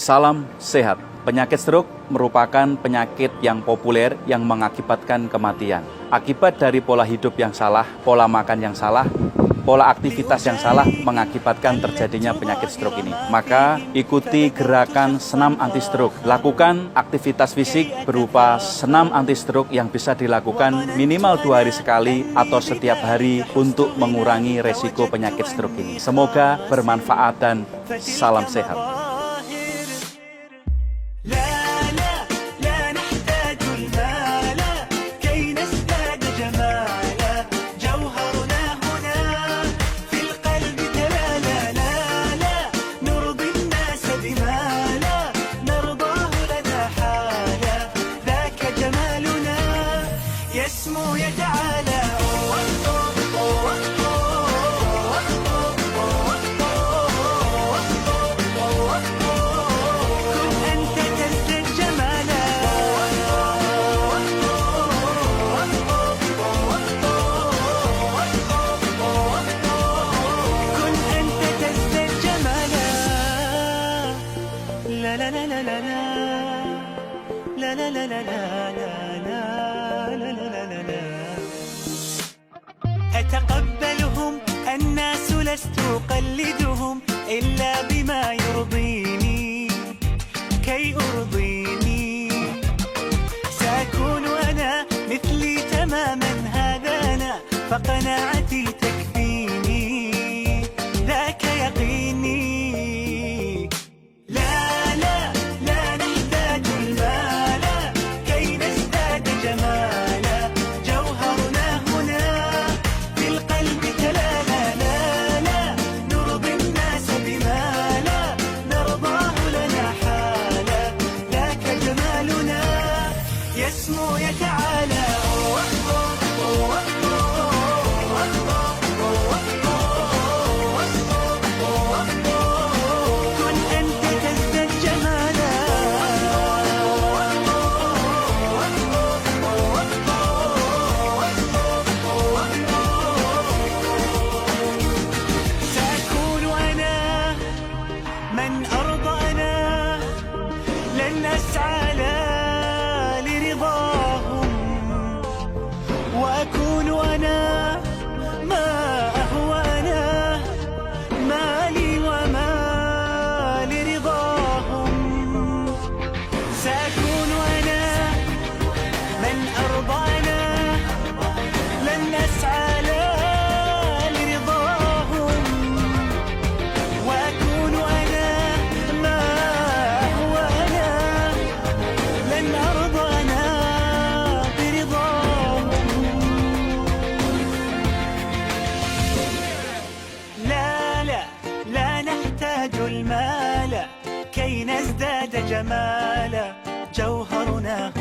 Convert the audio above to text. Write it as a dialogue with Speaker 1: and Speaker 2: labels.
Speaker 1: Salam sehat. Penyakit stroke merupakan penyakit yang populer yang mengakibatkan kematian. Akibat dari pola hidup yang salah, pola makan yang salah, pola aktivitas yang salah mengakibatkan terjadinya penyakit stroke ini. Maka ikuti gerakan senam anti stroke. Lakukan aktivitas fisik berupa senam anti stroke yang bisa dilakukan minimal 2 hari sekali atau setiap hari untuk mengurangi resiko penyakit stroke ini. Semoga bermanfaat dan salam sehat.
Speaker 2: أتقبلهم الناس لست أقلدهم إلا بما يرضيني كي أرضيني سأكون أنا مثلي تماما هذا أنا فقناعتي تكفيني ذاك يقيني من أرضى أنا لن أسعى لرضاهم وأكون أنا ما أهوى أنا مالي وما لرضاهم سأكون أنا من أرضى أنا لن أسعى المال كي نزداد جمالا جوهرنا